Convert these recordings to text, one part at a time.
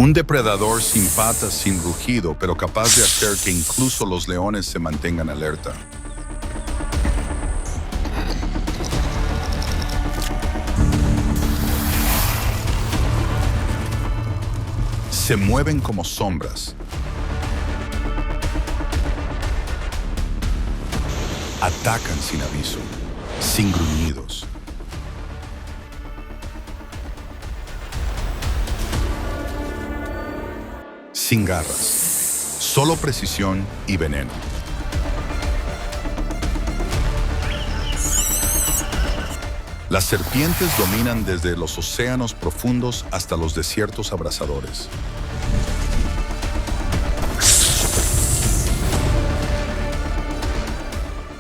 Un depredador sin patas, sin rugido, pero capaz de hacer que incluso los leones se mantengan alerta. Se mueven como sombras. Atacan sin aviso, sin gruñidos. Sin garras, solo precisión y veneno. Las serpientes dominan desde los océanos profundos hasta los desiertos abrasadores.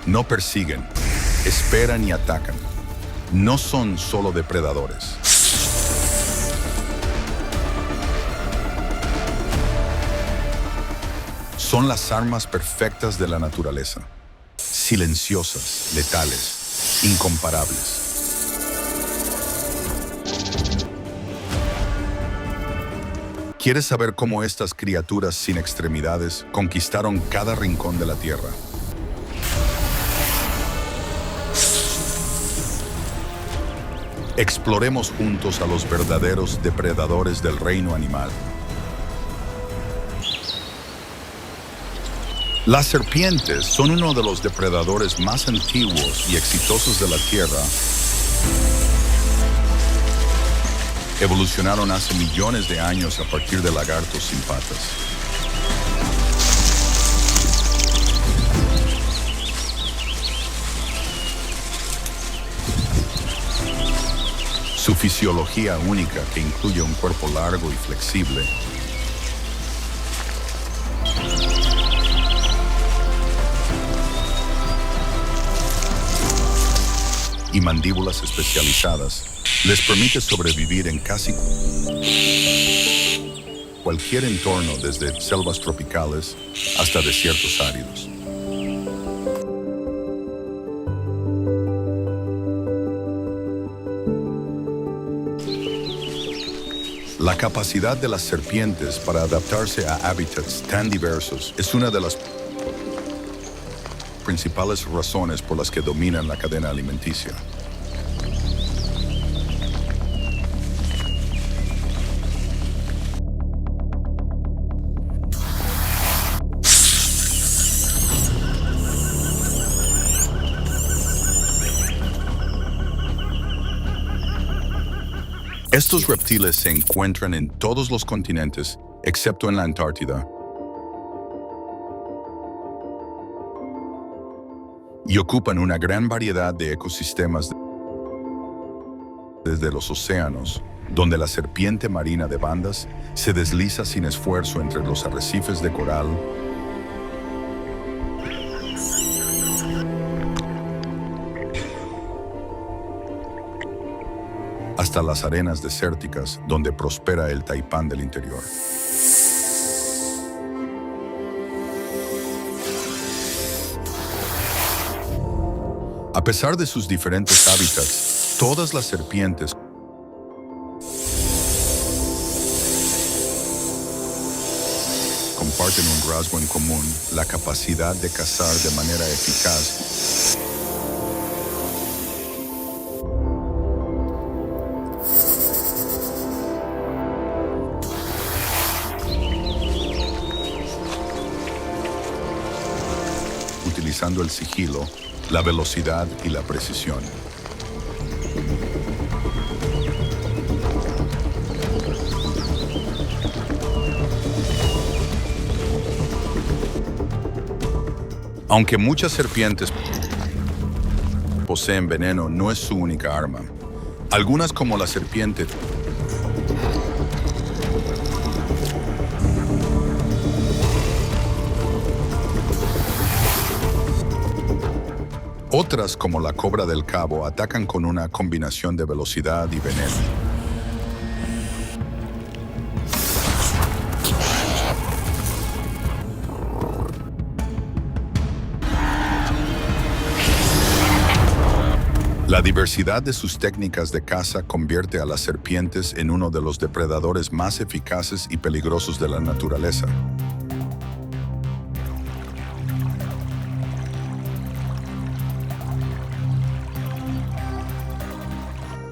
No persiguen, esperan y atacan. No son solo depredadores. Son las armas perfectas de la naturaleza. Silenciosas, letales, incomparables. ¿Quieres saber cómo estas criaturas sin extremidades conquistaron cada rincón de la Tierra? Exploremos juntos a los verdaderos depredadores del reino animal. Las serpientes son uno de los depredadores más antiguos y exitosos de la Tierra. Evolucionaron hace millones de años a partir de lagartos sin patas. Su fisiología única, que incluye un cuerpo largo y flexible, y mandíbulas especializadas, les permite sobrevivir en casi cualquier entorno, desde selvas tropicales hasta desiertos áridos. La capacidad de las serpientes para adaptarse a hábitats tan diversos es una de las principales razones por las que dominan la cadena alimenticia. Estos reptiles se encuentran en todos los continentes, excepto en la Antártida, y ocupan una gran variedad de ecosistemas, desde los océanos, donde la serpiente marina de bandas se desliza sin esfuerzo entre los arrecifes de coral, hasta las arenas desérticas, donde prospera el taipán del interior. A pesar de sus diferentes hábitats, todas las serpientes comparten un rasgo en común: la capacidad de cazar de manera eficaz. Utilizando el sigilo, la velocidad y la precisión. Aunque muchas serpientes poseen veneno, no es su única arma. Algunas, como la serpiente otras, como la cobra del Cabo, atacan con una combinación de velocidad y veneno. La diversidad de sus técnicas de caza convierte a las serpientes en uno de los depredadores más eficaces y peligrosos de la naturaleza.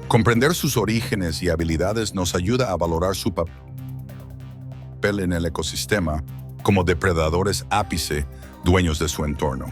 Comprender sus orígenes y habilidades nos ayuda a valorar su papel en el ecosistema como depredadores ápice, dueños de su entorno.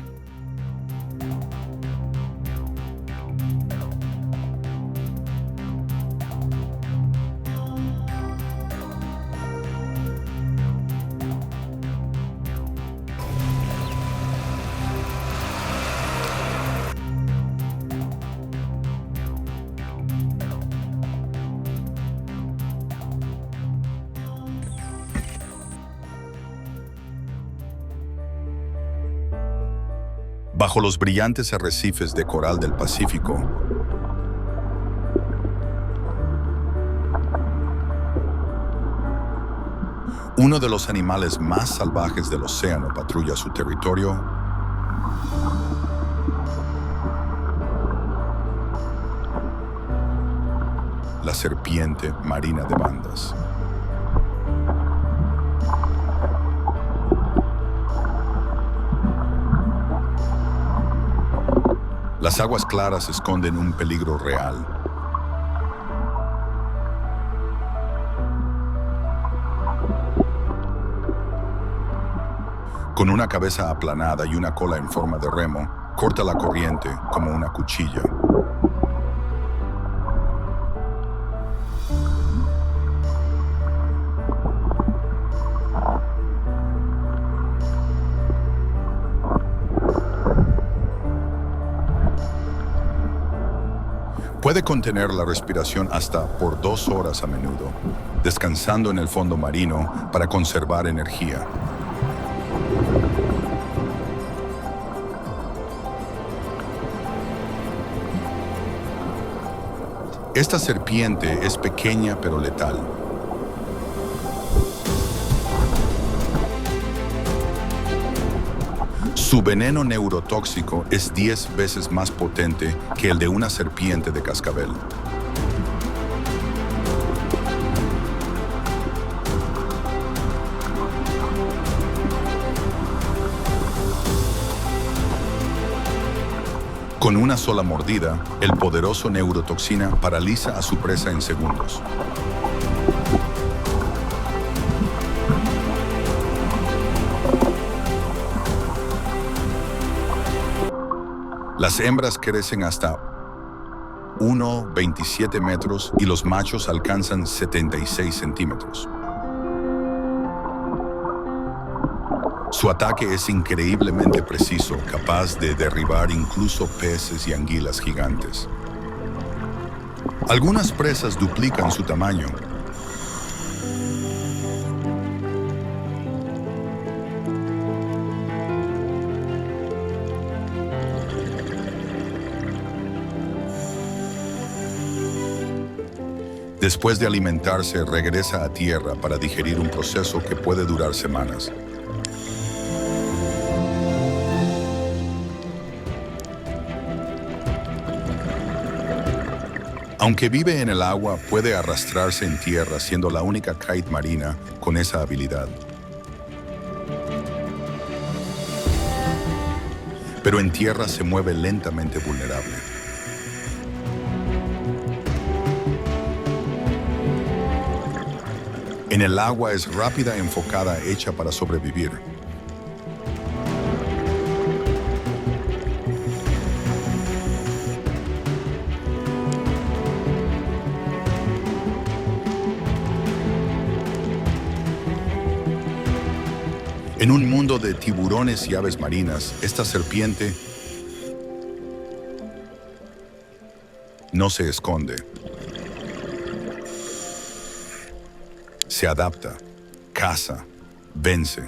Bajo los brillantes arrecifes de coral del Pacífico, uno de los animales más salvajes del océano patrulla su territorio. La serpiente marina de bandas. Las aguas claras esconden un peligro real. Con una cabeza aplanada y una cola en forma de remo, corta la corriente como una cuchilla. Puede contener la respiración hasta por 2 horas a menudo, descansando en el fondo marino para conservar energía. Esta serpiente es pequeña pero letal. Su veneno neurotóxico es 10 veces más potente que el de una serpiente de cascabel. Con una sola mordida, el poderoso neurotoxina paraliza a su presa en segundos. Las hembras crecen hasta 1,27 metros y los machos alcanzan 76 centímetros. Su ataque es increíblemente preciso, capaz de derribar incluso peces y anguilas gigantes. Algunas presas duplican su tamaño. Después de alimentarse, regresa a tierra para digerir un proceso que puede durar semanas. Aunque vive en el agua, puede arrastrarse en tierra, siendo la única kite marina con esa habilidad. Pero en tierra se mueve lentamente vulnerable. En el agua es rápida, enfocada, hecha para sobrevivir. En un mundo de tiburones y aves marinas, esta serpiente no se esconde. Se adapta, caza, vence.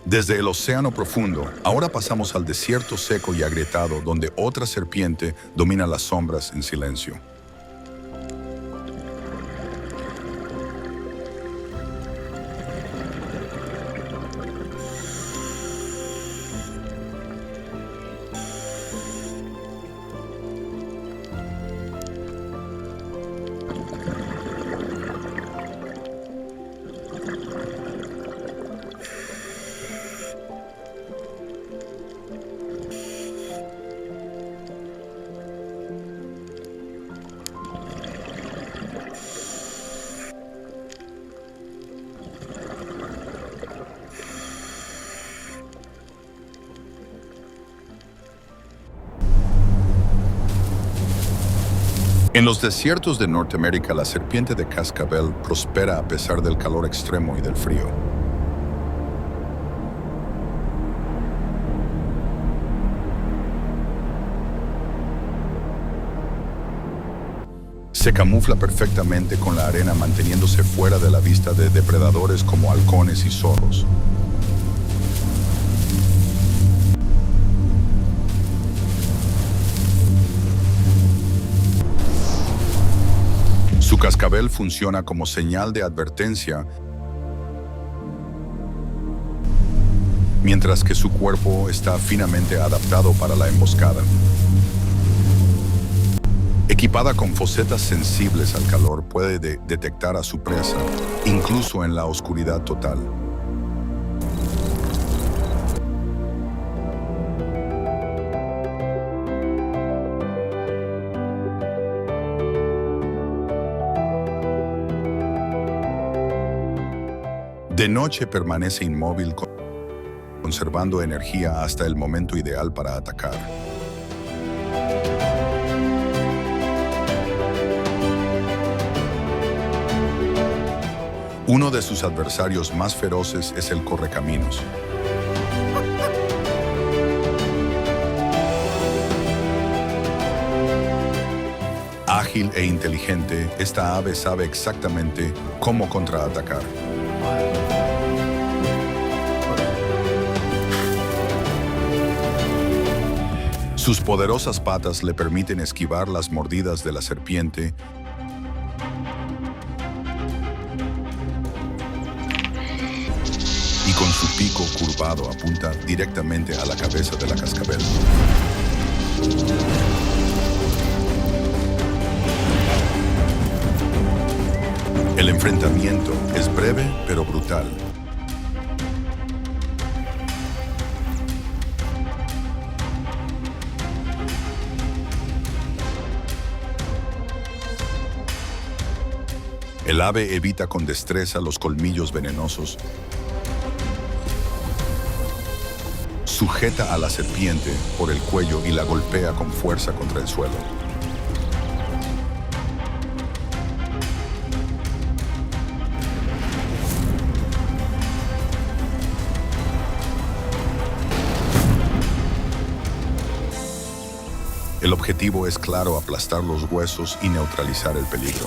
Desde el océano profundo, ahora pasamos al desierto seco y agrietado, donde otra serpiente domina las sombras en silencio. En los desiertos de Norteamérica, la serpiente de cascabel prospera a pesar del calor extremo y del frío. Se camufla perfectamente con la arena, manteniéndose fuera de la vista de depredadores como halcones y zorros. Su cascabel funciona como señal de advertencia, mientras que su cuerpo está finamente adaptado para la emboscada. Equipada con fosetas sensibles al calor, puede detectar a su presa, incluso en la oscuridad total. De noche permanece inmóvil, conservando energía hasta el momento ideal para atacar. Uno de sus adversarios más feroces es el correcaminos. Ágil e inteligente, esta ave sabe exactamente cómo contraatacar. Sus poderosas patas le permiten esquivar las mordidas de la serpiente y con su pico curvado apunta directamente a la cabeza de la cascabel. El enfrentamiento es breve pero brutal. El ave evita con destreza los colmillos venenosos, sujeta a la serpiente por el cuello y la golpea con fuerza contra el suelo. El objetivo es claro: aplastar los huesos y neutralizar el peligro.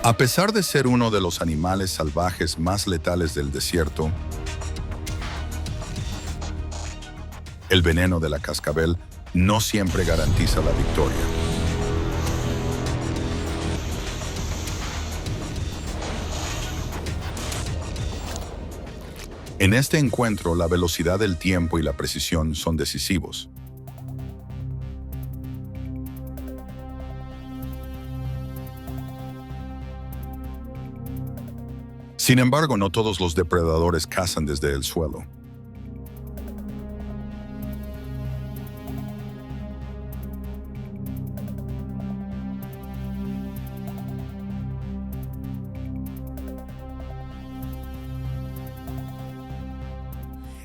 A pesar de ser uno de los animales salvajes más letales del desierto, el veneno de la cascabel no siempre garantiza la victoria. En este encuentro, la velocidad del tiempo y la precisión son decisivos. Sin embargo, no todos los depredadores cazan desde el suelo.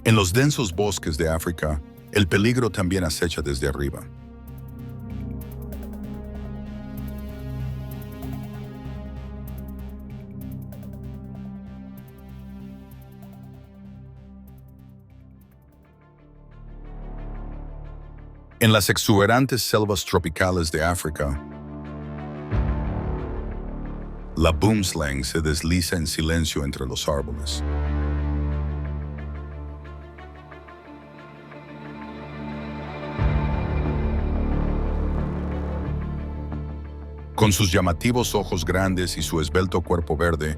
En los densos bosques de África, el peligro también acecha desde arriba. En las exuberantes selvas tropicales de África, la boomslang se desliza en silencio entre los árboles. Con sus llamativos ojos grandes y su esbelto cuerpo verde,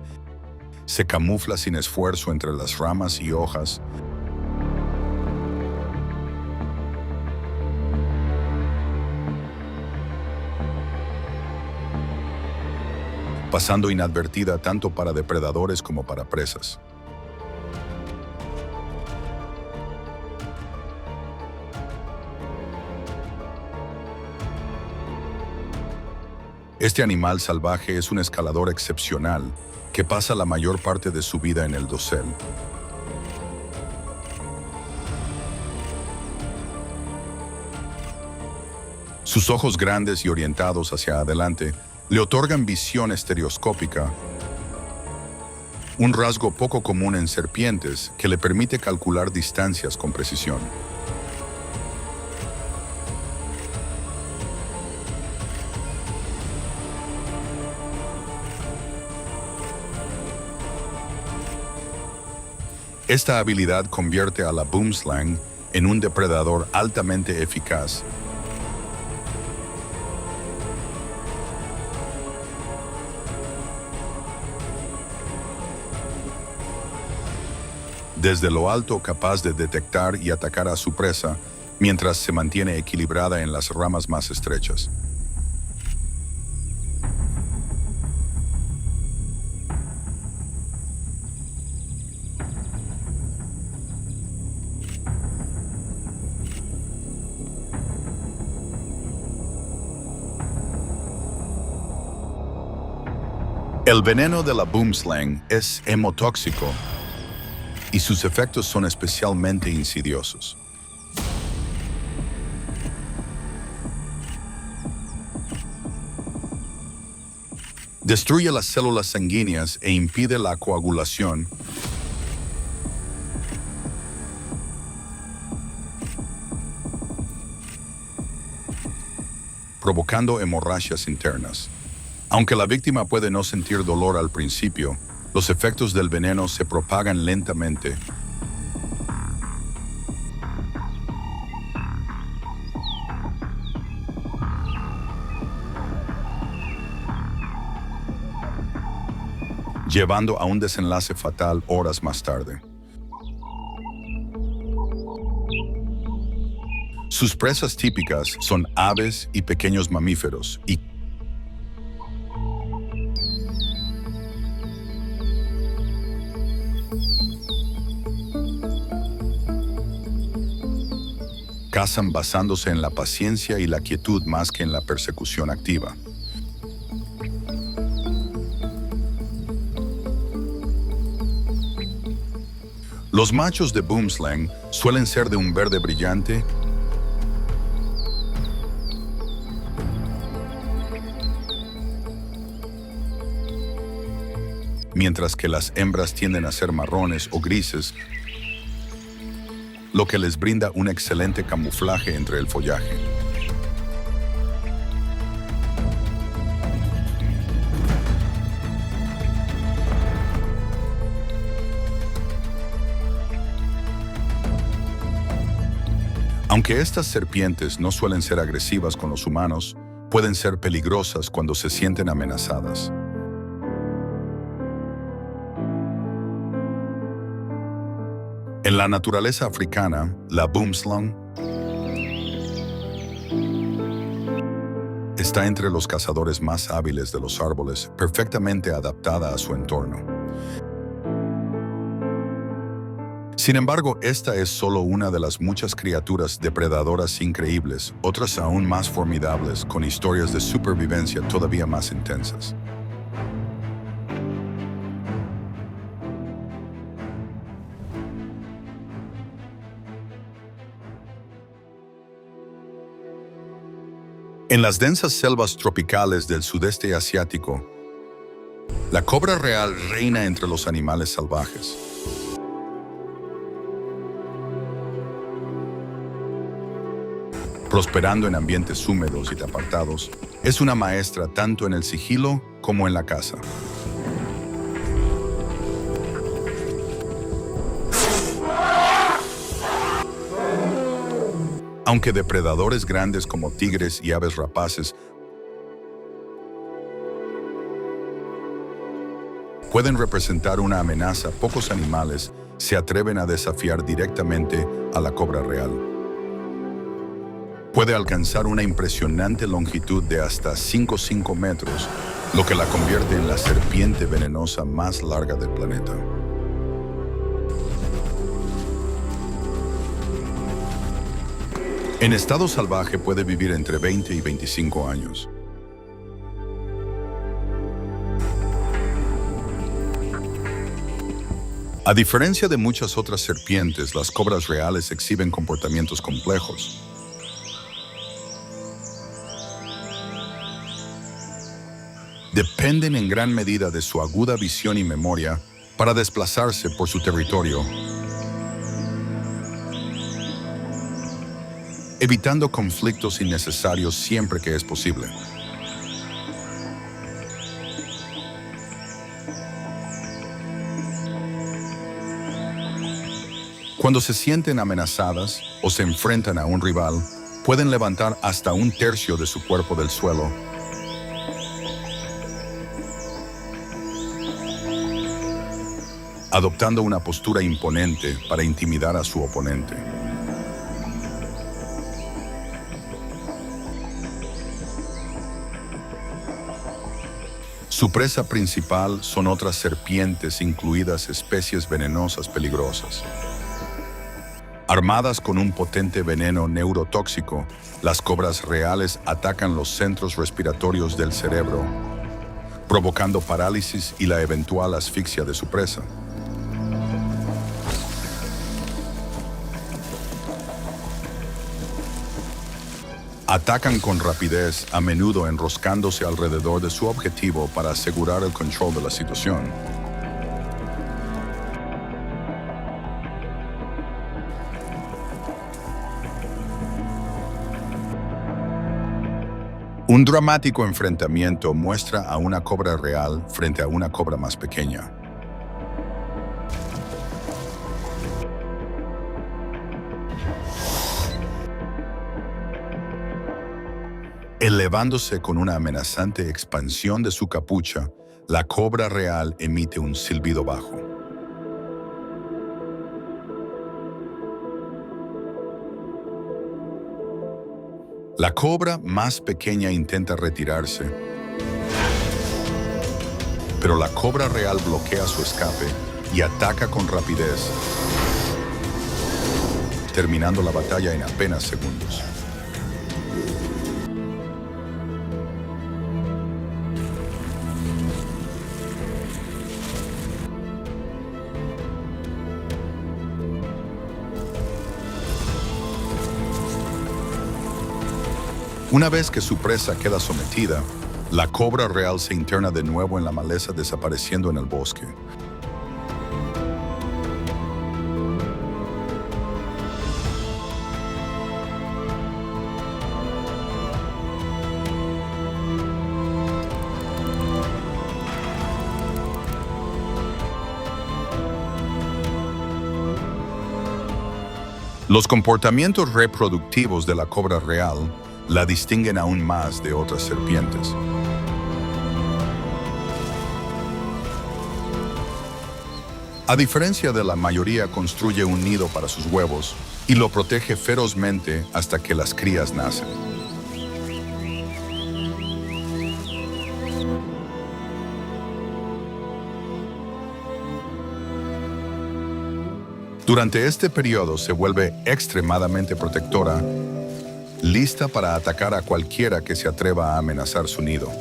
se camufla sin esfuerzo entre las ramas y hojas, pasando inadvertida tanto para depredadores como para presas. Este animal salvaje es un escalador excepcional que pasa la mayor parte de su vida en el dosel. Sus ojos grandes y orientados hacia adelante le otorgan visión estereoscópica, un rasgo poco común en serpientes que le permite calcular distancias con precisión. Esta habilidad convierte a la boomslang en un depredador altamente eficaz. Desde lo alto, capaz de detectar y atacar a su presa mientras se mantiene equilibrada en las ramas más estrechas. El veneno de la boomslang es hemotóxico y sus efectos son especialmente insidiosos. Destruye las células sanguíneas e impide la coagulación, provocando hemorragias internas. Aunque la víctima puede no sentir dolor al principio, los efectos del veneno se propagan lentamente. Llevando a un desenlace fatal horas más tarde. Sus presas típicas son aves y pequeños mamíferos, y cazan basándose en la paciencia y la quietud más que en la persecución activa. Los machos de boomslang suelen ser de un verde brillante mientras que las hembras tienden a ser marrones o grises, lo que les brinda un excelente camuflaje entre el follaje. Aunque estas serpientes no suelen ser agresivas con los humanos, pueden ser peligrosas cuando se sienten amenazadas. En la naturaleza africana, la boomslang está entre los cazadores más hábiles de los árboles, perfectamente adaptada a su entorno. Sin embargo, esta es solo una de las muchas criaturas depredadoras increíbles, otras aún más formidables, con historias de supervivencia todavía más intensas. En las densas selvas tropicales del sudeste asiático, la cobra real reina entre los animales salvajes. Prosperando en ambientes húmedos y apartados, es una maestra tanto en el sigilo como en la caza. Aunque depredadores grandes como tigres y aves rapaces pueden representar una amenaza, pocos animales se atreven a desafiar directamente a la cobra real. Puede alcanzar una impresionante longitud de hasta 5 metros, lo que la convierte en la serpiente venenosa más larga del planeta. En estado salvaje puede vivir entre 20 y 25 años. A diferencia de muchas otras serpientes, las cobras reales exhiben comportamientos complejos. Dependen en gran medida de su aguda visión y memoria para desplazarse por su territorio, evitando conflictos innecesarios siempre que es posible. Cuando se sienten amenazadas o se enfrentan a un rival, pueden levantar hasta un tercio de su cuerpo del suelo, adoptando una postura imponente para intimidar a su oponente. Su presa principal son otras serpientes, incluidas especies venenosas peligrosas. Armadas con un potente veneno neurotóxico, las cobras reales atacan los centros respiratorios del cerebro, provocando parálisis y la eventual asfixia de su presa. Atacan con rapidez, a menudo enroscándose alrededor de su objetivo para asegurar el control de la situación. Un dramático enfrentamiento muestra a una cobra real frente a una cobra más pequeña. Elevándose con una amenazante expansión de su capucha, la cobra real emite un silbido bajo. La cobra más pequeña intenta retirarse, pero la cobra real bloquea su escape y ataca con rapidez, terminando la batalla en apenas segundos. Una vez que su presa queda sometida, la cobra real se interna de nuevo en la maleza, desapareciendo en el bosque. Los comportamientos reproductivos de la cobra real la distinguen aún más de otras serpientes. A diferencia de la mayoría, construye un nido para sus huevos y lo protege ferozmente hasta que las crías nacen. Durante este periodo se vuelve extremadamente protectora, lista para atacar a cualquiera que se atreva a amenazar su nido.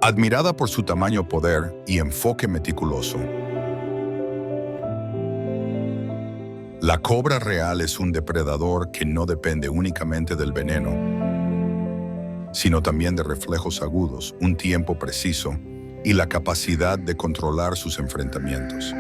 Admirada por su tamaño, poder y enfoque meticuloso, la cobra real es un depredador que no depende únicamente del veneno, sino también de reflejos agudos, un tiempo preciso y la capacidad de controlar sus enfrentamientos.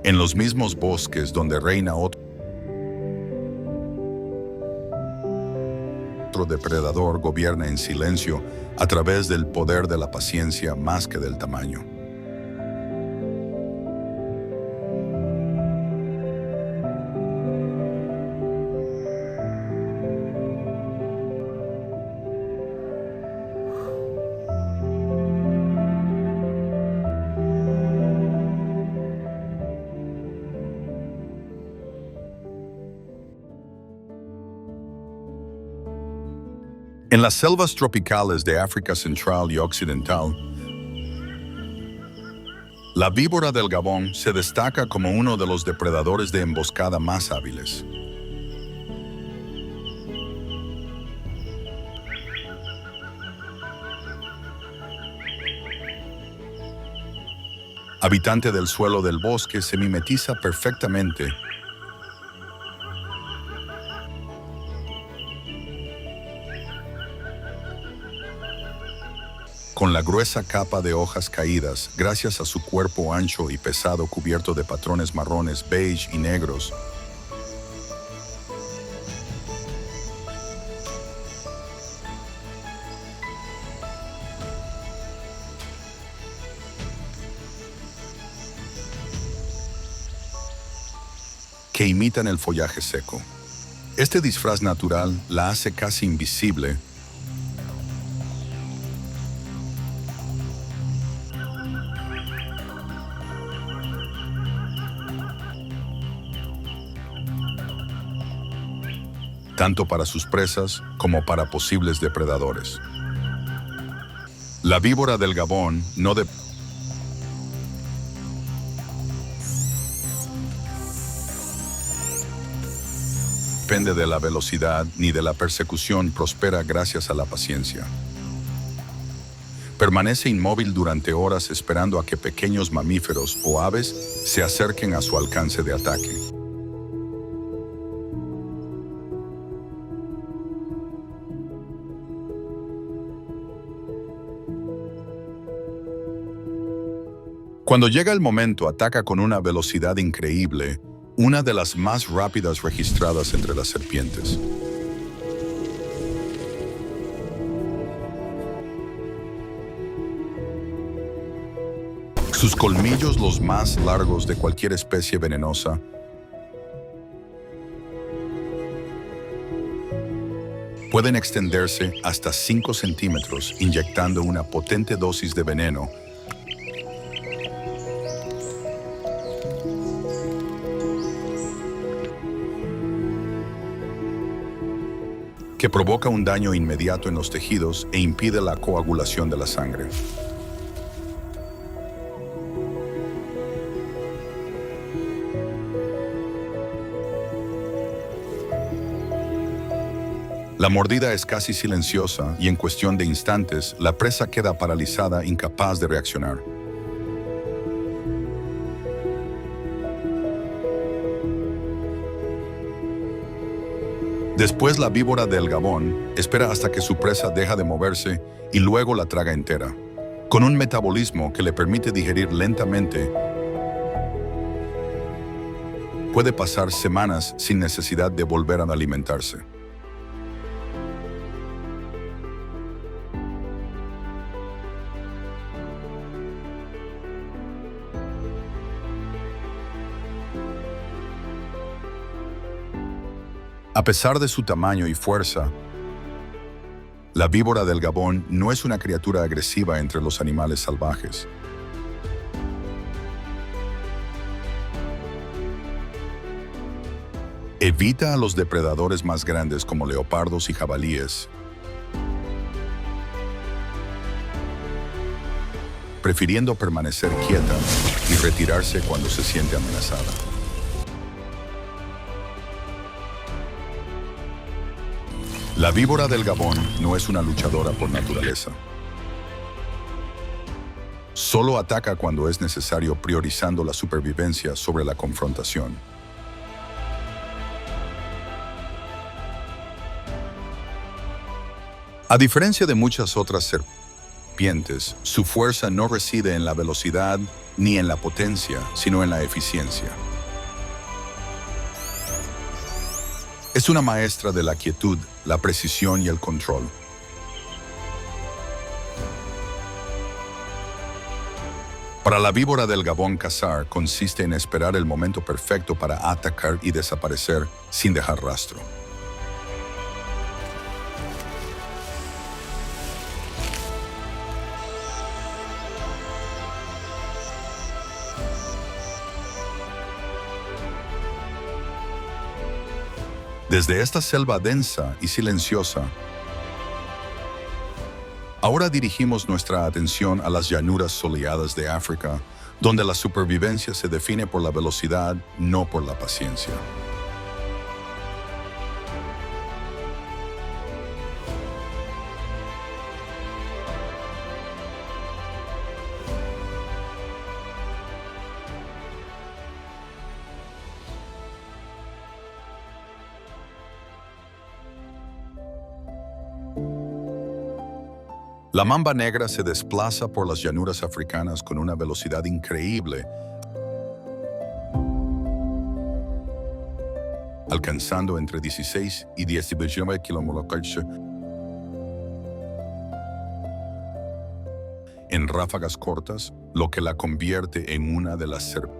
En los mismos bosques donde reina otro depredador, gobierna en silencio a través del poder de la paciencia más que del tamaño. En las selvas tropicales de África Central y Occidental, la víbora del Gabón se destaca como uno de los depredadores de emboscada más hábiles. Habitante del suelo del bosque, se mimetiza perfectamente con la gruesa capa de hojas caídas, gracias a su cuerpo ancho y pesado cubierto de patrones marrones, beige y negros. Que imitan el follaje seco. Este disfraz natural la hace casi invisible, tanto para sus presas como para posibles depredadores. La víbora del Gabón no depende de la velocidad ni de la persecución, prospera gracias a la paciencia. Permanece inmóvil durante horas esperando a que pequeños mamíferos o aves se acerquen a su alcance de ataque. Cuando llega el momento, ataca con una velocidad increíble, una de las más rápidas registradas entre las serpientes. Sus colmillos, los más largos de cualquier especie venenosa, pueden extenderse hasta 5 centímetros, inyectando una potente dosis de veneno que provoca un daño inmediato en los tejidos e impide la coagulación de la sangre. La mordida es casi silenciosa y en cuestión de instantes, la presa queda paralizada, incapaz de reaccionar. Después, la víbora del Gabón espera hasta que su presa deja de moverse y luego la traga entera. Con un metabolismo que le permite digerir lentamente, puede pasar semanas sin necesidad de volver a alimentarse. A pesar de su tamaño y fuerza, la víbora del Gabón no es una criatura agresiva entre los animales salvajes. Evita a los depredadores más grandes como leopardos y jabalíes, prefiriendo permanecer quieta y retirarse cuando se siente amenazada. La víbora del Gabón no es una luchadora por naturaleza. Solo ataca cuando es necesario, priorizando la supervivencia sobre la confrontación. A diferencia de muchas otras serpientes, su fuerza no reside en la velocidad ni en la potencia, sino en la eficiencia. Es una maestra de la quietud, la precisión y el control. Para la víbora del Gabón, cazar consiste en esperar el momento perfecto para atacar y desaparecer sin dejar rastro. Desde esta selva densa y silenciosa, Ahora dirigimos nuestra atención a las llanuras soleadas de África, donde la supervivencia se define por la velocidad, no por la paciencia. La mamba negra se desplaza por las llanuras africanas con una velocidad increíble, alcanzando entre 16 y 19 km/h en ráfagas cortas, lo que la convierte en una de las serpientes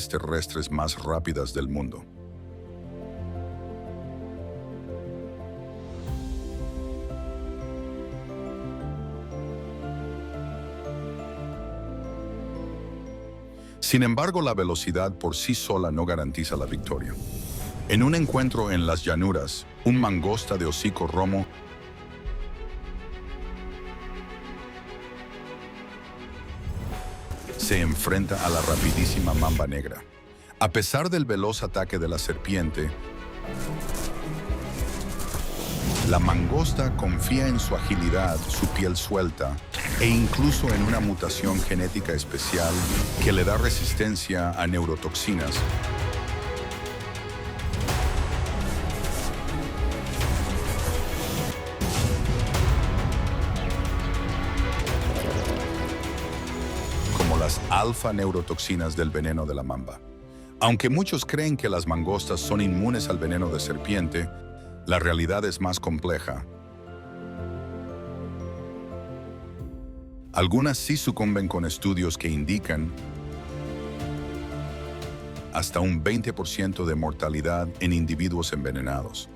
terrestres más rápidas del mundo. Sin embargo, la velocidad por sí sola no garantiza la victoria. En un encuentro en las llanuras, un mangosta de hocico romo se enfrenta a la rapidísima mamba negra. A pesar del veloz ataque de la serpiente, la mangosta confía en su agilidad, su piel suelta e incluso en una mutación genética especial que le da resistencia a neurotoxinas. Como las alfa-neurotoxinas del veneno de la mamba. Aunque muchos creen que las mangostas son inmunes al veneno de serpiente, la realidad es más compleja. Algunas sí sucumben con estudios que indican hasta un 20% de mortalidad en individuos envenenados.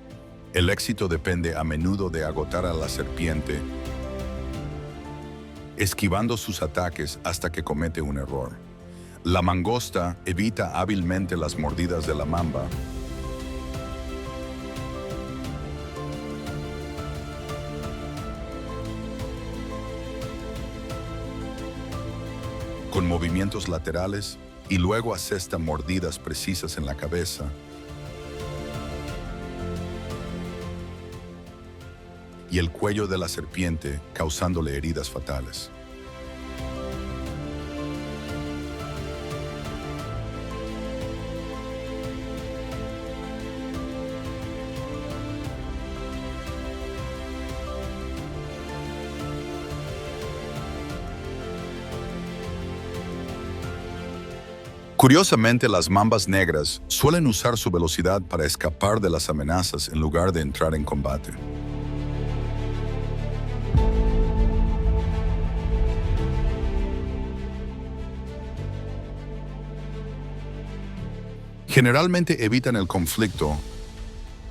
El éxito depende a menudo de agotar a la serpiente, esquivando sus ataques hasta que comete un error. La mangosta evita hábilmente las mordidas de la mamba, con movimientos laterales y luego asesta mordidas precisas en la cabeza y el cuello de la serpiente, causándole heridas fatales. Curiosamente, las mambas negras suelen usar su velocidad para escapar de las amenazas en lugar de entrar en combate. Generalmente evitan el conflicto,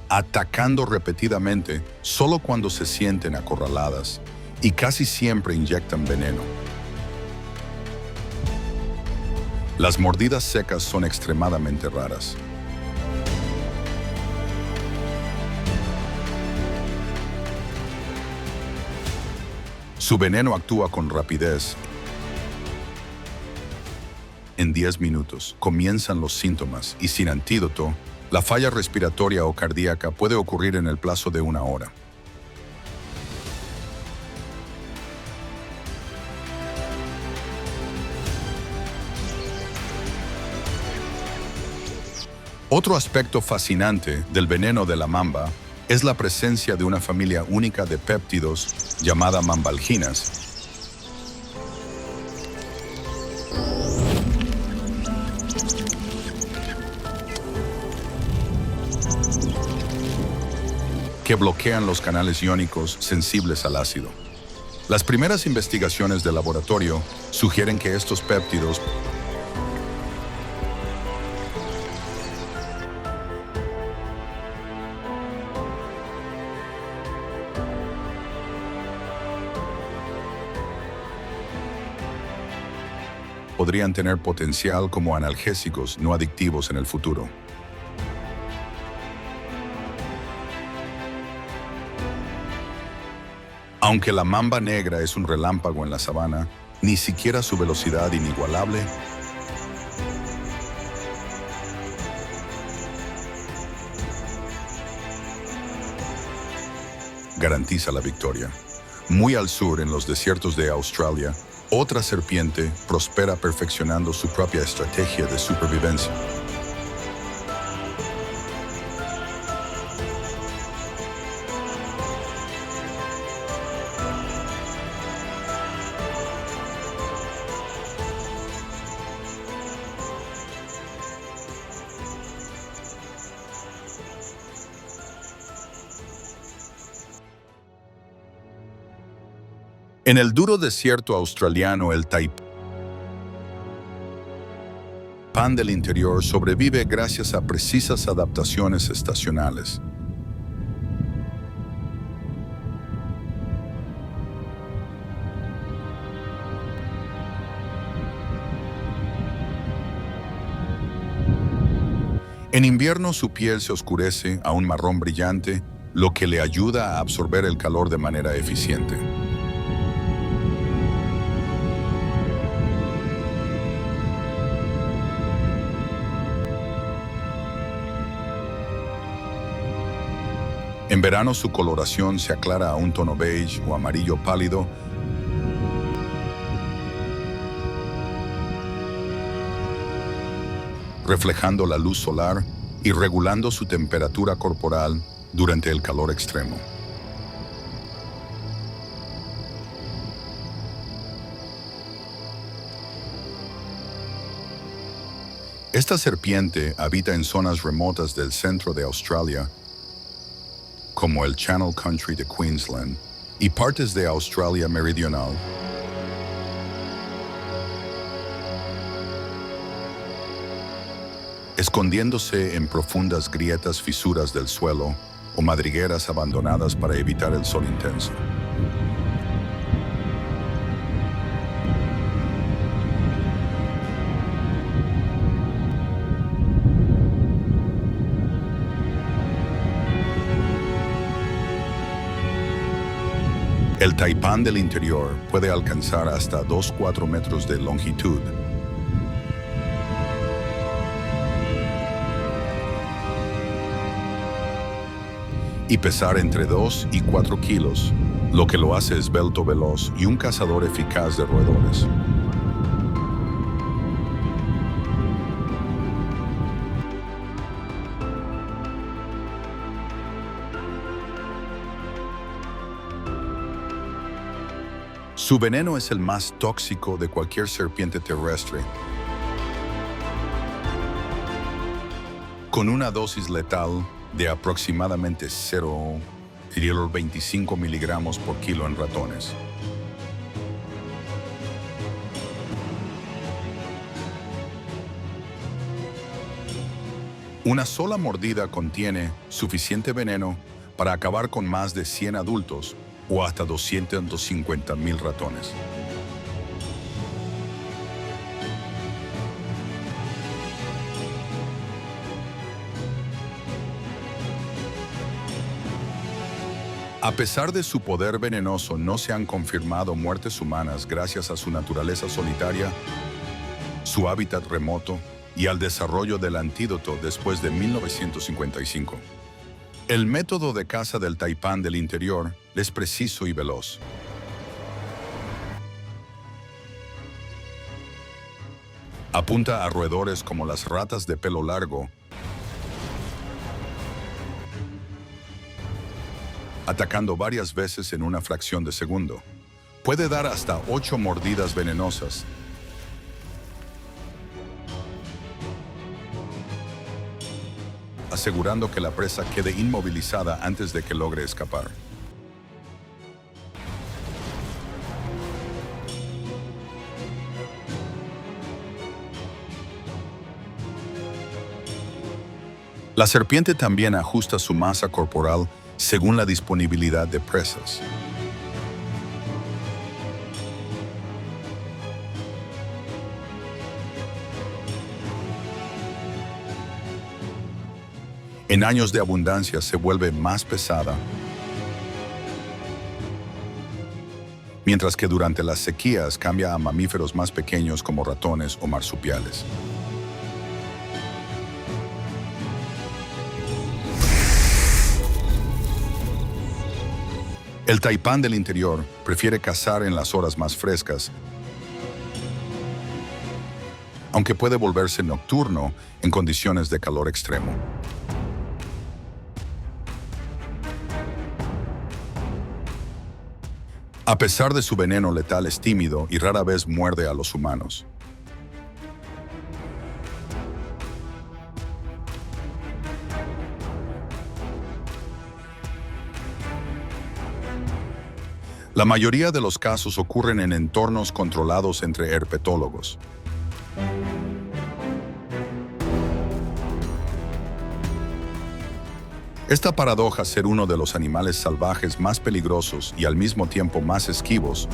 atacando repetidamente solo cuando se sienten acorraladas, y casi siempre inyectan veneno. Las mordidas secas son extremadamente raras. Su veneno actúa con rapidez. En 10 minutos comienzan los síntomas y sin antídoto, la falla respiratoria o cardíaca puede ocurrir en el plazo de 1 hora. Otro aspecto fascinante del veneno de la mamba es la presencia de una familia única de péptidos llamada mambalginas. Que bloquean los canales iónicos sensibles al ácido. Las primeras investigaciones de laboratorio sugieren que estos péptidos podrían tener potencial como analgésicos no adictivos en el futuro. Aunque la mamba negra es un relámpago en la sabana, ni siquiera su velocidad inigualable garantiza la victoria. Muy al sur, en los desiertos de Australia, otra serpiente prospera perfeccionando su propia estrategia de supervivencia. En el duro desierto australiano, el taipán del interior sobrevive gracias a precisas adaptaciones estacionales. En invierno su piel se oscurece a un marrón brillante, lo que le ayuda a absorber el calor de manera eficiente. En verano su coloración se aclara a un tono beige o amarillo pálido, reflejando la luz solar y regulando su temperatura corporal durante el calor extremo. Esta serpiente habita en zonas remotas del centro de Australia, como el Channel Country de Queensland y partes de Australia Meridional. Escondiéndose en profundas grietas, fisuras del suelo o madrigueras abandonadas para evitar el sol intenso. El taipán del interior puede alcanzar hasta 2-4 metros de longitud. Y pesar entre 2 y 4 kilos, lo que lo hace esbelto, veloz y un cazador eficaz de roedores. Su veneno es el más tóxico de cualquier serpiente terrestre, con una dosis letal de aproximadamente 0,25 miligramos por kilo en ratones. Una sola mordida contiene suficiente veneno para acabar con más de 100 adultos o hasta 250,000 ratones. A pesar de su poder venenoso, no se han confirmado muertes humanas gracias a su naturaleza solitaria, su hábitat remoto y al desarrollo del antídoto después de 1955. El método de caza del taipán del interior es preciso y veloz. Apunta a roedores como las ratas de pelo largo, atacando varias veces en una fracción de segundo. Puede dar hasta 8 mordidas venenosas, asegurando que la presa quede inmovilizada antes de que logre escapar. La serpiente también ajusta su masa corporal según la disponibilidad de presas. En años de abundancia se vuelve más pesada, mientras que durante las sequías cambia a mamíferos más pequeños como ratones o marsupiales. El taipán del interior prefiere cazar en las horas más frescas, aunque puede volverse nocturno en condiciones de calor extremo. A pesar de su veneno letal, es tímido y rara vez muerde a los humanos. La mayoría de los casos ocurren en entornos controlados entre herpetólogos. Esta paradoja, ser uno de los animales salvajes más peligrosos y al mismo tiempo más esquivos,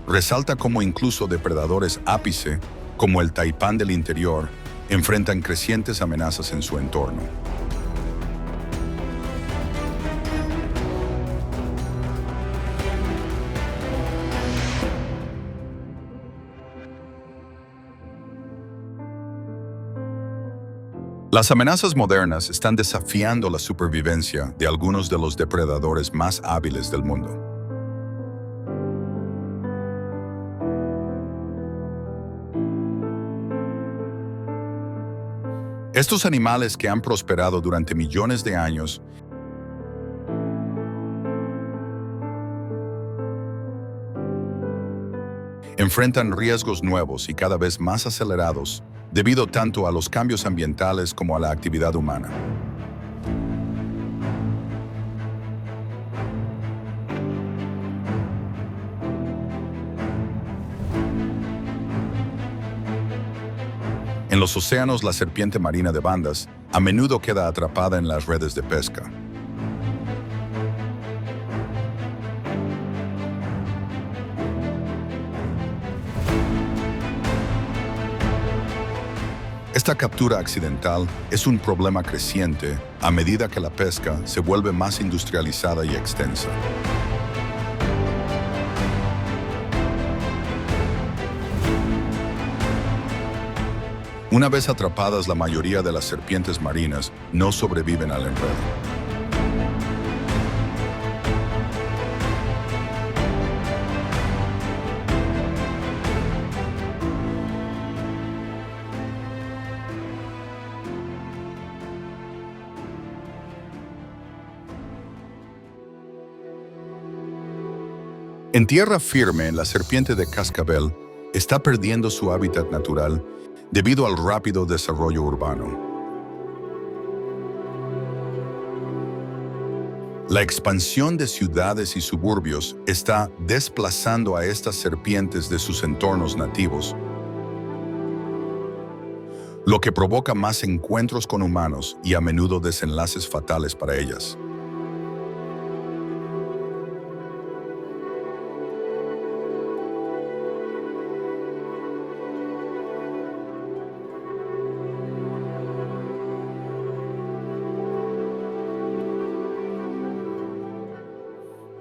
resalta cómo incluso depredadores ápice, como el taipán del interior, enfrentan crecientes amenazas en su entorno. Las amenazas modernas están desafiando la supervivencia de algunos de los depredadores más hábiles del mundo. Estos animales, que han prosperado durante millones de años, enfrentan riesgos nuevos y cada vez más acelerados debido tanto a los cambios ambientales como a la actividad humana. En los océanos, la serpiente marina de bandas a menudo queda atrapada en las redes de pesca. Esta captura accidental es un problema creciente a medida que la pesca se vuelve más industrializada y extensa. Una vez atrapadas, la mayoría de las serpientes marinas no sobreviven al enredo. En tierra firme, la serpiente de cascabel está perdiendo su hábitat natural debido al rápido desarrollo urbano. La expansión de ciudades y suburbios está desplazando a estas serpientes de sus entornos nativos, lo que provoca más encuentros con humanos y a menudo desenlaces fatales para ellas.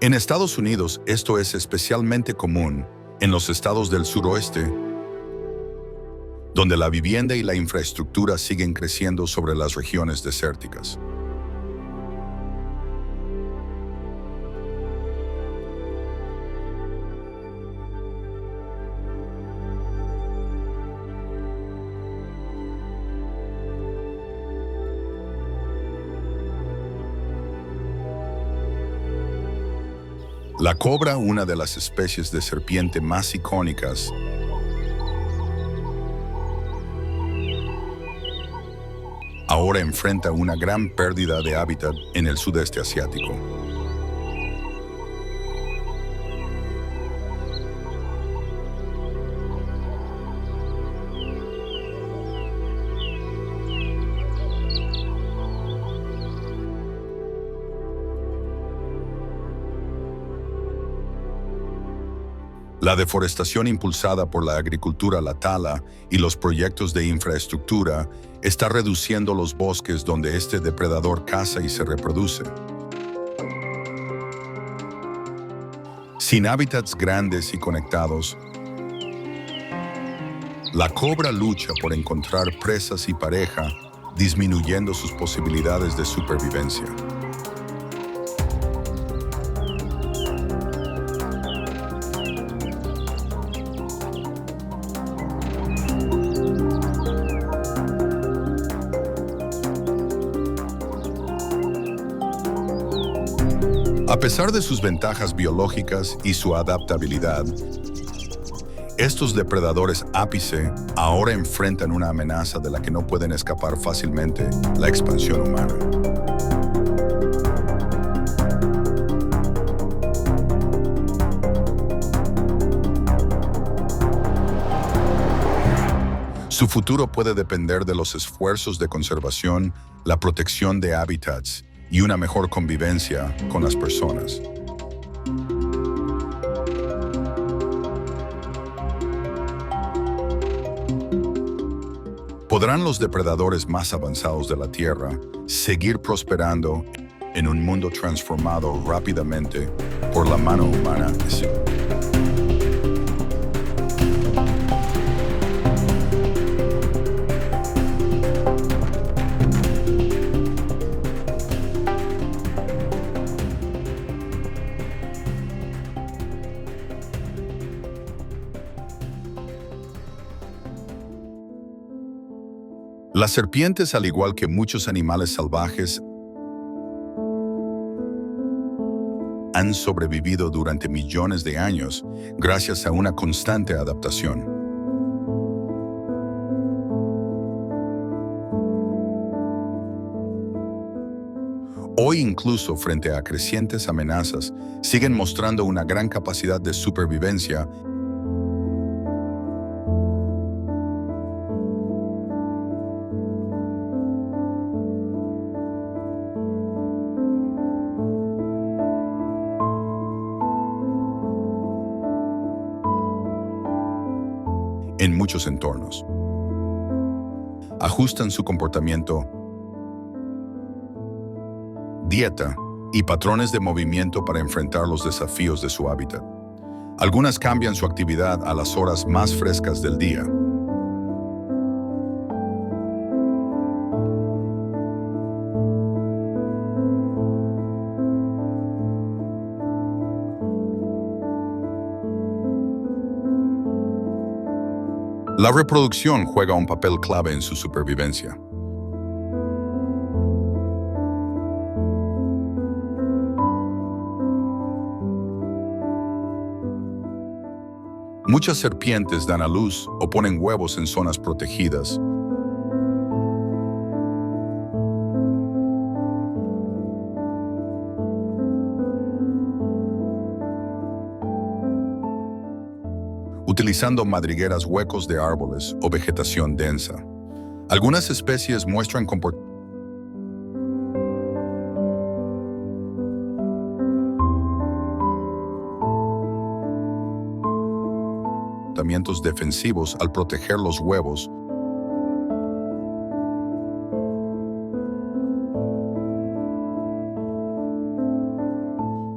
En Estados Unidos, esto es especialmente común en los estados del suroeste, donde la vivienda y la infraestructura siguen creciendo sobre las regiones desérticas. La cobra, una de las especies de serpiente más icónicas, ahora enfrenta una gran pérdida de hábitat en el sudeste asiático. La deforestación impulsada por la agricultura, la tala y los proyectos de infraestructura está reduciendo los bosques donde este depredador caza y se reproduce. Sin hábitats grandes y conectados, la cobra lucha por encontrar presas y pareja, disminuyendo sus posibilidades de supervivencia. A pesar de sus ventajas biológicas y su adaptabilidad, estos depredadores ápice ahora enfrentan una amenaza de la que no pueden escapar fácilmente: la expansión humana. Su futuro puede depender de los esfuerzos de conservación, la protección de hábitats y una mejor convivencia con las personas. ¿Podrán los depredadores más avanzados de la Tierra seguir prosperando en un mundo transformado rápidamente por la mano humana? Las serpientes, al igual que muchos animales salvajes, han sobrevivido durante millones de años gracias a una constante adaptación. Hoy, incluso frente a crecientes amenazas, siguen mostrando una gran capacidad de supervivencia en muchos entornos. Ajustan su comportamiento, dieta y patrones de movimiento para enfrentar los desafíos de su hábitat. Algunas cambian su actividad a las horas más frescas del día. La reproducción juega un papel clave en su supervivencia. Muchas serpientes dan a luz o ponen huevos en zonas protegidas. Utilizando madrigueras, huecos de árboles o vegetación densa. Algunas especies muestran comportamientos defensivos al proteger los huevos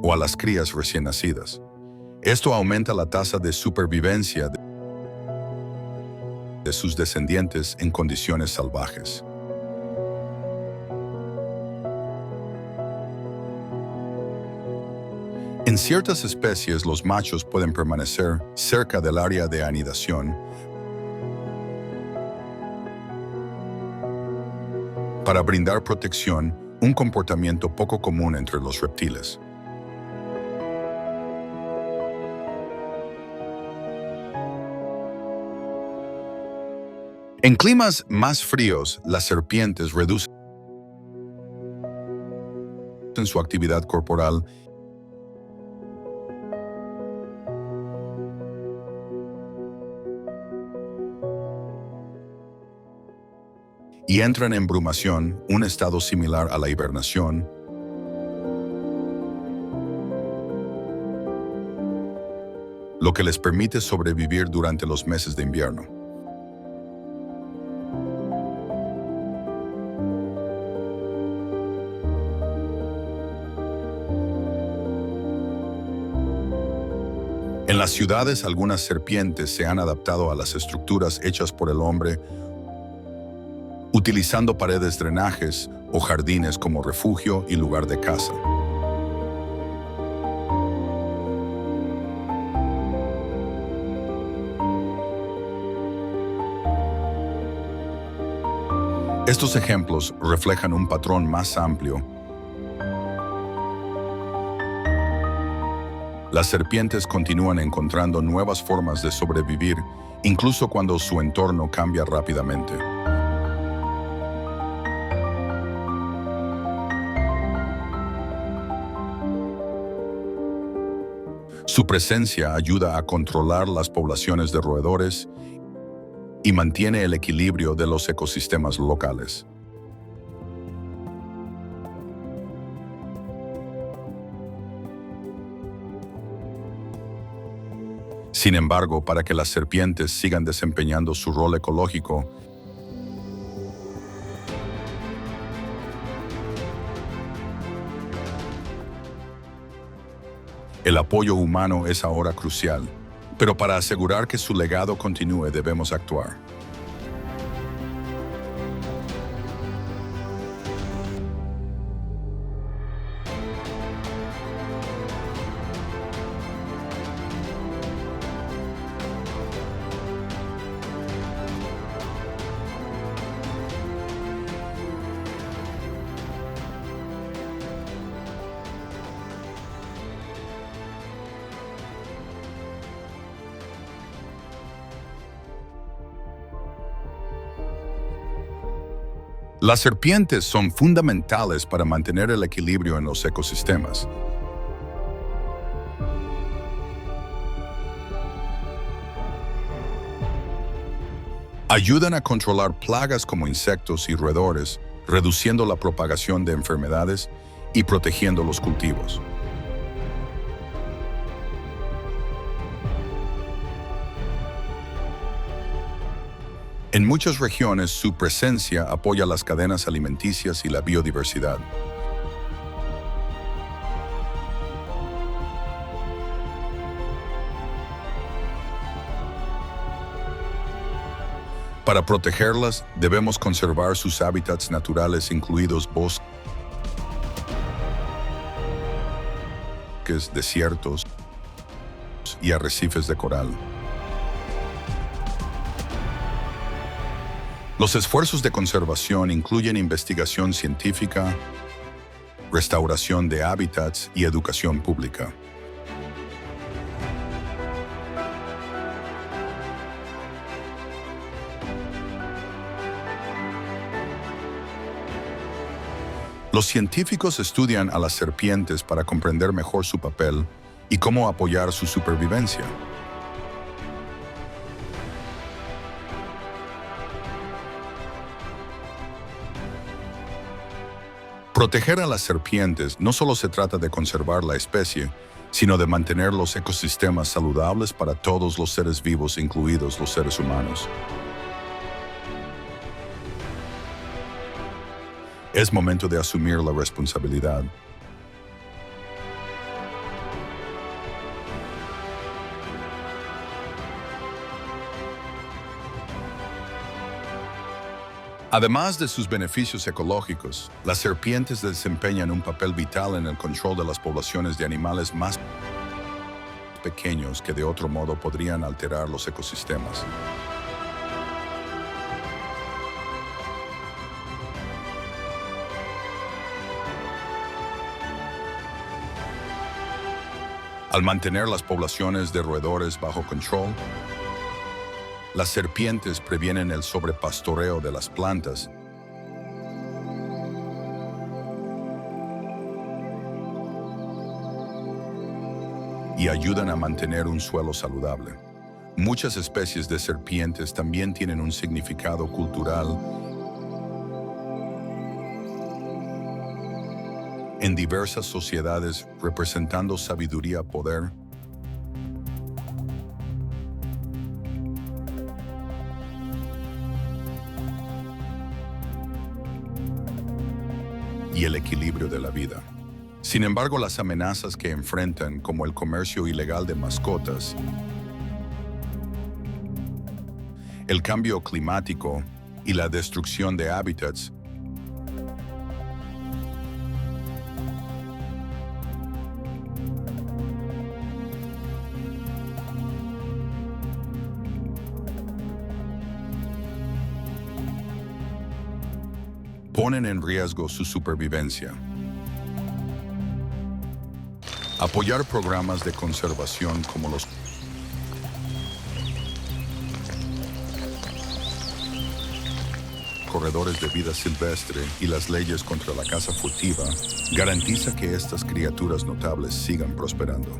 o a las crías recién nacidas. Esto aumenta la tasa de supervivencia de sus descendientes en condiciones salvajes. En ciertas especies, los machos pueden permanecer cerca del área de anidación para brindar protección, un comportamiento poco común entre los reptiles. En climas más fríos, las serpientes reducen su actividad corporal y entran en brumación, un estado similar a la hibernación, lo que les permite sobrevivir durante los meses de invierno. En las ciudades, algunas serpientes se han adaptado a las estructuras hechas por el hombre, utilizando paredes, drenajes o jardines como refugio y lugar de caza. Estos ejemplos reflejan un patrón más amplio. Las serpientes continúan encontrando nuevas formas de sobrevivir, incluso cuando su entorno cambia rápidamente. Su presencia ayuda a controlar las poblaciones de roedores y mantiene el equilibrio de los ecosistemas locales. Sin embargo, para que las serpientes sigan desempeñando su rol ecológico, el apoyo humano es ahora crucial. Pero para asegurar que su legado continúe, debemos actuar. Las serpientes son fundamentales para mantener el equilibrio en los ecosistemas. Ayudan a controlar plagas como insectos y roedores, reduciendo la propagación de enfermedades y protegiendo los cultivos. En muchas regiones, su presencia apoya las cadenas alimenticias y la biodiversidad. Para protegerlas, debemos conservar sus hábitats naturales, incluidos bosques, desiertos y arrecifes de coral. Los esfuerzos de conservación incluyen investigación científica, restauración de hábitats y educación pública. Los científicos estudian a las serpientes para comprender mejor su papel y cómo apoyar su supervivencia. Proteger a las serpientes no solo se trata de conservar la especie, sino de mantener los ecosistemas saludables para todos los seres vivos, incluidos los seres humanos. Es momento de asumir la responsabilidad. Además de sus beneficios ecológicos, las serpientes desempeñan un papel vital en el control de las poblaciones de animales más pequeños que de otro modo podrían alterar los ecosistemas. Al mantener las poblaciones de roedores bajo control, las serpientes previenen el sobrepastoreo de las plantas y ayudan a mantener un suelo saludable. Muchas especies de serpientes también tienen un significado cultural en diversas sociedades, representando sabiduría, poder y el equilibrio de la vida. Sin embargo, las amenazas que enfrentan, como el comercio ilegal de mascotas, el cambio climático y la destrucción de hábitats, ponen en riesgo su supervivencia. Apoyar programas de conservación como los corredores de vida silvestre y las leyes contra la caza furtiva garantiza que estas criaturas notables sigan prosperando.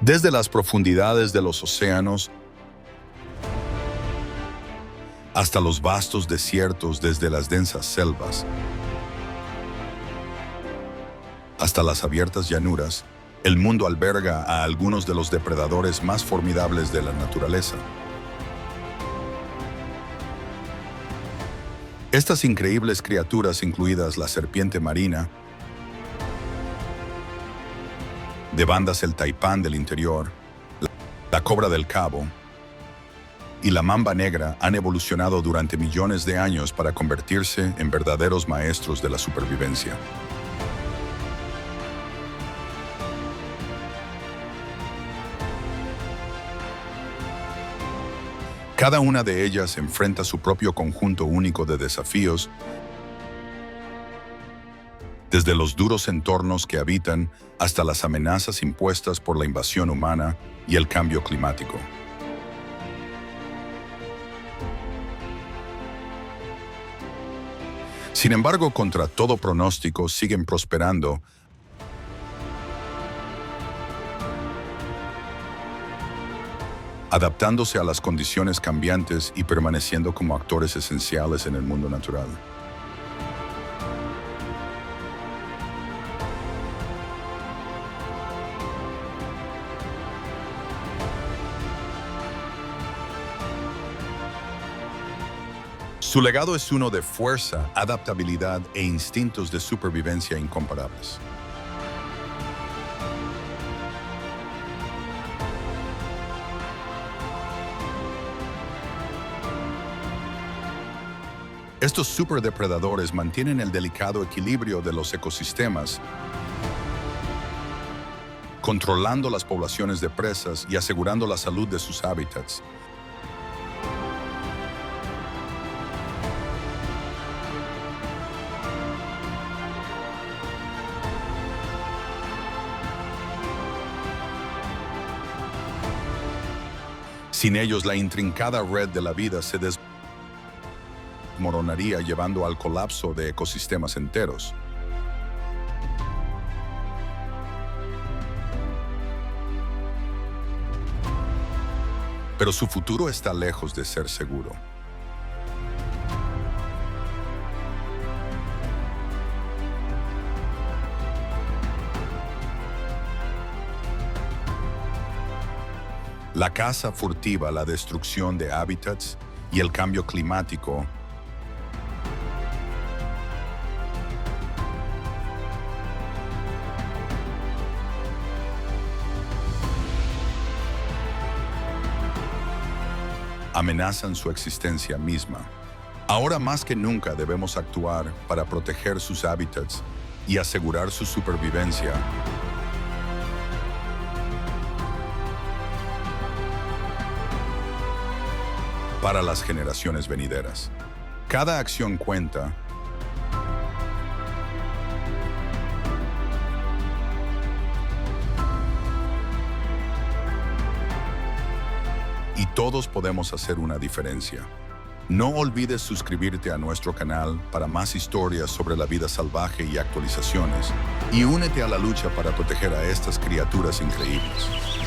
Desde las profundidades de los océanos hasta los vastos desiertos, desde las densas selvas hasta las abiertas llanuras, el mundo alberga a algunos de los depredadores más formidables de la naturaleza. Estas increíbles criaturas, incluidas la serpiente marina, de bandas el taipán del interior, la cobra del Cabo y la mamba negra, han evolucionado durante millones de años para convertirse en verdaderos maestros de la supervivencia. Cada una de ellas enfrenta su propio conjunto único de desafíos, desde los duros entornos que habitan hasta las amenazas impuestas por la invasión humana y el cambio climático. Sin embargo, contra todo pronóstico, siguen prosperando, adaptándose a las condiciones cambiantes y permaneciendo como actores esenciales en el mundo natural. Su legado es uno de fuerza, adaptabilidad e instintos de supervivencia incomparables. Estos superdepredadores mantienen el delicado equilibrio de los ecosistemas, controlando las poblaciones de presas y asegurando la salud de sus hábitats. Sin ellos, la intrincada red de la vida se desmoronaría, llevando al colapso de ecosistemas enteros. Pero su futuro está lejos de ser seguro. La caza furtiva, la destrucción de hábitats y el cambio climático amenazan su existencia misma. Ahora más que nunca debemos actuar para proteger sus hábitats y asegurar su supervivencia. Para las generaciones venideras. Cada acción cuenta. Y todos podemos hacer una diferencia. No olvides suscribirte a nuestro canal para más historias sobre la vida salvaje y actualizaciones. Y únete a la lucha para proteger a estas criaturas increíbles.